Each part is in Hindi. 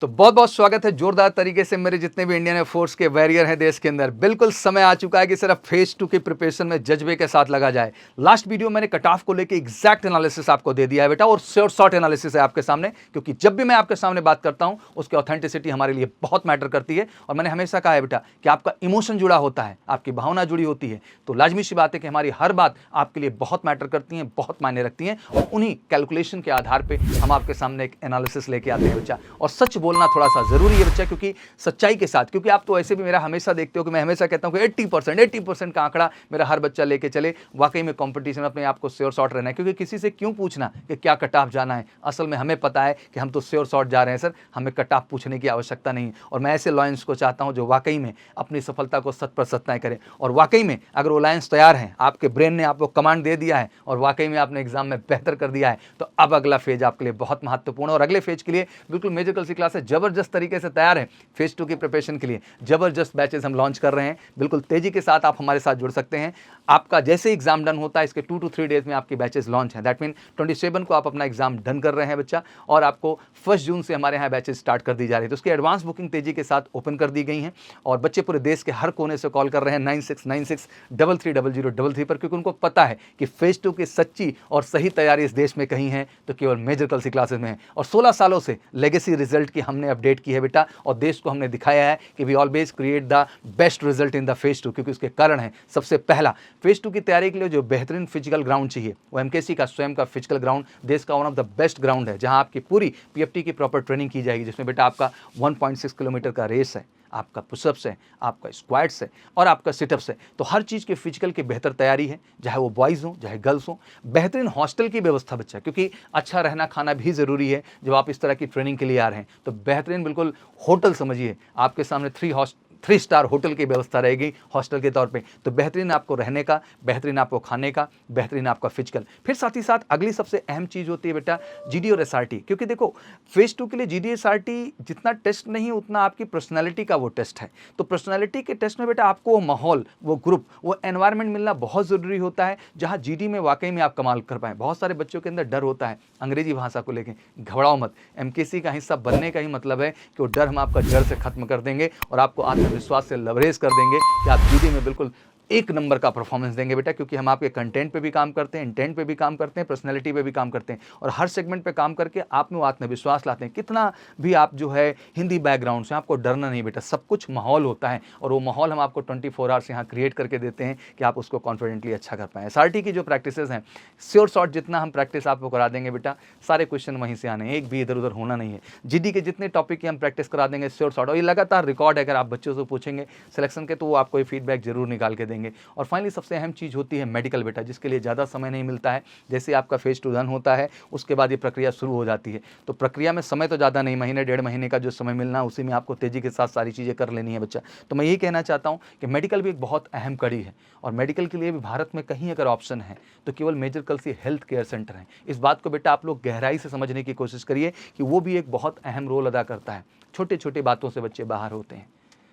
तो बहुत बहुत स्वागत है जोरदार तरीके से मेरे जितने भी इंडियन एयरफोर्स के वॉरियर हैं देश के अंदर। बिल्कुल समय आ चुका है कि सिर्फ फेज 2 की प्रिपरेशन में जज्बे के साथ लगा जाए। लास्ट वीडियो मैंने कट ऑफ को लेके एग्जैक्ट एनालिसिस आपको दे दिया है बेटा, और शॉर्ट एनालिसिस है आपके सामने, क्योंकि जब भी मैं आपके सामने बात करता हूं उसकी ऑथेंटिसिटी हमारे लिए बहुत मैटर करती है। और मैंने हमेशा कहा है बेटा कि आपका इमोशन जुड़ा होता है, आपकी भावना जुड़ी होती है, तो लाजमी सी बात है कि हमारी हर बात आपके लिए बहुत मैटर करती है, बहुत मायने रखती है। और उन्हीं कैलकुलेशन के आधार पर हम आपके सामने एक एनालिसिस लेके आते हैं बच्चा। और सच बोलना थोड़ा सा जरूरी है बच्चा, क्योंकि सच्चाई के साथ, क्योंकि आप तो ऐसे भी मेरा हमेशा देखते हो कि मैं हमेशा कहता हूं कि 80% का आंकड़ा मेरा हर बच्चा लेके चले। वाकई में कंपटीशन में अपने आप को श्योर शॉर्ट रहना है, क्योंकि किसी से क्यों पूछना कि क्या कट ऑफ जाना है। असल में हमें पता है कि हम तो श्योर शॉर्ट जा रहे हैं सर, हमें कट ऑफ पूछने की आवश्यकता नहीं। और मैं ऐसे लॉयंस को चाहता हूं जो वाकई में अपनी सफलता को 100% तय करें। और वाकई में अगर वो लॉयंस तैयार हैं, आपके ब्रेन ने आपको कमांड दे दिया है और वाकई में आपने एग्जाम में बेहतर कर दिया है, तो अब अगला फेज आपके लिए बहुत महत्वपूर्ण है। और अगले फेज के लिए बिल्कुल मेजर कल सी क्लास है, जबरदस्त तरीके से तैयार है। फेज 2 की प्रिपरेशन के लिए जबरदस्त बैचेस हम लॉन्च कर रहे हैं। बिल्कुल तेजी के साथ आप हमारे साथ जुड़ सकते हैं। आपका जैसे एग्जाम डन होता है, इसके 2 to 3 डेज में आपकी बैचेस लॉन्च हैं। दैट मीन 27 को आप अपना एग्जाम डन कर रहे हैं बच्चा, और आपको 1 जून से हमारे यहाँ बैचेस स्टार्ट कर दी जा रही है। तो उसकी एडवांस बुकिंग तेजी के साथ ओपन कर दी गई हैं, और बच्चे पूरे देश के हर कोने से कॉल कर रहे हैं 9696330033 पर, क्योंकि उनको पता है कि फेज 2 की सच्ची और सही तैयारी इस देश में कहीं है तो केवल मेजर कल सी क्लासेस में है। और 16 सालों से लेगेसी रिजल्ट की हमने अपडेट की है बेटा, और देश को हमने दिखाया है कि we always create the best result in the phase 2, क्योंकि उसके कारण है सबसे पहला, फेज 2 की तैयारी के लिए जो बेहतरीन फिजिकल ग्राउंड चाहिए वो एमकेसी का स्वयं का फिजिकल ग्राउंड देश का one of the best ground है, जहां आपकी पूरी पीएफटी की प्रॉपर ट्रेनिंग की जाएगी, जिसमें बेटा आपका 1.6 किलोमीटर का रेस है, आपका पुशअप्स है, आपका स्क्वाट्स है और आपका सिटअप्स है। तो हर चीज़ के फिजिकल की बेहतर तैयारी है, चाहे वो बॉयज़ हो चाहे गर्ल्स हो। बेहतरीन हॉस्टल की व्यवस्था बच्चा, क्योंकि अच्छा रहना खाना भी ज़रूरी है जब आप इस तरह की ट्रेनिंग के लिए आ रहे हैं। तो बेहतरीन बिल्कुल होटल समझिए, आपके सामने 3 स्टार होटल की व्यवस्था रहेगी हॉस्टल के तौर पे। तो बेहतरीन आपको रहने का, बेहतरीन आपको खाने का, बेहतरीन आपका फिजिकल। फिर साथ ही साथ अगली सबसे अहम चीज़ होती है बेटा जीडी और एसआरटी, क्योंकि देखो फेज 2 के लिए जीडी एसआरटी जितना टेस्ट नहीं उतना आपकी पर्सनैलिटी का वो टेस्ट है। तो पर्सनैलिटी के टेस्ट में बेटा आपको वो माहौल, वो ग्रुप, वो एनवायरमेंट मिलना बहुत ज़रूरी होता है, जहाँ जीडी में वाकई में आप कमाल कर पाएँ। बहुत सारे बच्चों के अंदर डर होता है अंग्रेजी भाषा को लेकर, घबराओ मत। एमकेसी का हिस्सा बनने का ही मतलब है कि वो डर हम आपका जड़ से खत्म कर देंगे और आपको आत्मविश्वास से लवरेज कर देंगे कि आप जीडी में बिल्कुल 1 नंबर का परफॉर्मेंस देंगे बेटा, क्योंकि हम आपके कंटेंट पे भी काम करते हैं, इंटेंट पे भी काम करते हैं, पर्सनैलिटी पे भी काम करते हैं, और हर सेगमेंट पे काम करके आप में वो आत्मविश्वास लाते हैं। कितना भी आप जो है हिंदी बैकग्राउंड से, आपको डरना नहीं बेटा, सब कुछ माहौल होता है, और वो माहौल हम आपको 24 आवर्स यहाँ क्रिएट करके देते हैं कि आप उसको कॉन्फिडेंटली अच्छा कर पाएँ। एसआरटी की जो प्रैक्टिसेस हैं, श्योर शॉर्ट जितना हम प्रैक्टिस आपको करा देंगे बेटा, सारे क्वेश्चन वहीं से आने हैं, एक भी इधर उधर होना नहीं है। जीडी के जितने टॉपिक की हम प्रैक्टिस करा देंगे श्योर शॉर्ट, और ये लगातार रिकॉर्ड है, अगर आप बच्चों से पूछेंगे सिलेक्शन के तो वो आपको ये फीडबैक जरूर निकाल के देंगे। और फाइनली सबसे अहम चीज़ होती है मेडिकल बेटा, जिसके लिए ज़्यादा समय नहीं मिलता है। जैसे आपका फेज 2 डन होता है उसके बाद ये प्रक्रिया शुरू हो जाती है, तो प्रक्रिया में समय तो ज़्यादा नहीं, महीने 1.5 महीने का जो समय मिलना, उसी में आपको तेज़ी के साथ सारी चीज़ें कर लेनी है बच्चा। तो मैं यही कहना चाहता हूँ कि मेडिकल भी एक बहुत अहम कड़ी है, और मेडिकल के लिए भी भारत में कहीं अगर ऑप्शन है तो केवल मेजर कल से हेल्थ केयर सेंटर हैं। इस बात को बेटा आप लोग गहराई से समझने की कोशिश करिए कि वो भी एक बहुत अहम रोल अदा करता है। छोटे छोटे बातों से बच्चे बाहर होते हैं,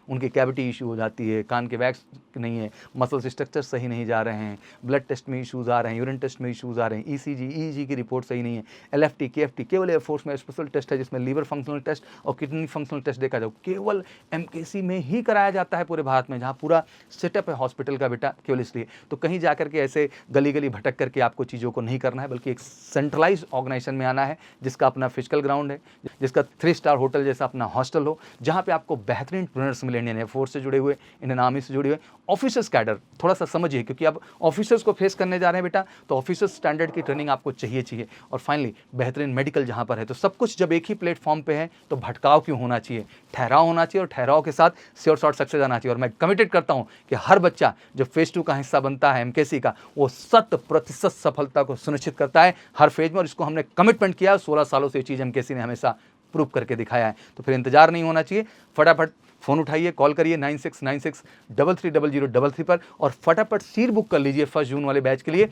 उनकी कैविटी इशू हो जाती है, कान के वैक्स नहीं है, मसल स्ट्रक्चर सही नहीं जा रहे हैं, ब्लड टेस्ट में इशूज़ आ रहे हैं, यूरिन टेस्ट में इशूज़ आ रहे हैं, ईसीजी ईईजी की रिपोर्ट सही नहीं है, एलएफटी केएफटी केवल एयरफोर्स में स्पेशल टेस्ट है जिसमें लीवर फंक्शनल टेस्ट और किडनी फंक्शनल टेस्ट देखा जाओ, केवल एमकेसी में ही कराया जाता है पूरे भारत में, जहाँ पूरा सेटअप है हॉस्पिटल का बेटा, केवल इसलिए। तो कहीं जा करके ऐसे गली गली भटक करके आपको चीज़ों को नहीं करना है, बल्कि एक सेंट्रलाइज ऑर्गेनाइजेशन में आना है, जिसका अपना फिजिकल ग्राउंड है, जिसका 3 स्टार होटल जैसा अपना हॉस्टल हो, जहाँ पे आपको बेहतरीन ट्रेनर्स मिले, इंडियन एयरफोर्स से जुड़े हुए, इंडियन आर्मी से जुड़े हुए, ऑफिसर्स कैडर। थोड़ा सा समझिए, क्योंकि अब ऑफिसर्स को फेस करने जा रहे हैं बेटा, तो ऑफिसर्स स्टैंडर्ड की ट्रेनिंग आपको चाहिए। और फाइनली बेहतरीन मेडिकल जहां पर है, तो सब कुछ जब एक ही प्लेटफॉर्म पे है तो भटकाव क्यों होना चाहिए, ठहराव होना चाहिए, और ठहराव के साथ श्योर शॉर्ट सक्सेस आना चाहिए। और मैं कमिटेड करता हूं कि हर बच्चा जो फेज 2 का हिस्सा बनता है एमकेसी का, वो 100% सफलता को सुनिश्चित करता है हर फेज में, और इसको हमने कमिटमेंट किया। 16 सालों से ये चीज़ एमकेसी ने हमेशा प्रूव करके दिखाया है। तो फिर इंतजार नहीं होना चाहिए, फटाफट फ़ोन उठाइए, कॉल करिए 9696330033 पर, और फटाफट सीट बुक कर लीजिए 1 जून वाले बैच के लिए।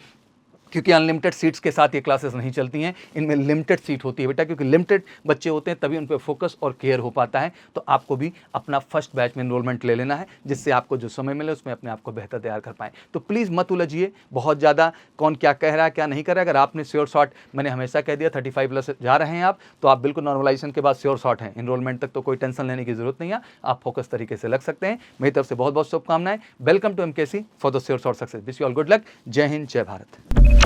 क्योंकि अनलिमिटेड सीट्स के साथ ये क्लासेस नहीं चलती हैं, इनमें लिमिटेड सीट होती है बेटा, क्योंकि लिमिटेड बच्चे होते हैं तभी उन पर फोकस और केयर हो पाता है। तो आपको भी अपना फर्स्ट बैच में एनरोलमेंट ले लेना है, जिससे आपको जो समय मिले उसमें अपने आप को बेहतर तैयार कर पाएँ। तो प्लीज़ मत उलझिए बहुत ज़्यादा कौन क्या कह रहा है क्या नहीं कर रहा है। अगर आपने श्योर शॉट, मैंने हमेशा कह दिया 35 प्लस जा रहे हैं आप, तो आप बिल्कुल नॉर्मलाइजेशन के बाद श्योर शॉट हैं, एनरोलमेंट तक तो कोई टेंशन लेने की जरूरत नहीं है, आप फोकस तरीके से लग सकते हैं। मेरी तरफ से बहुत बहुत शुभकामनाएं। Welcome to MKC for the sure shot success. Wish you all good luck. जय हिंद, जय भारत।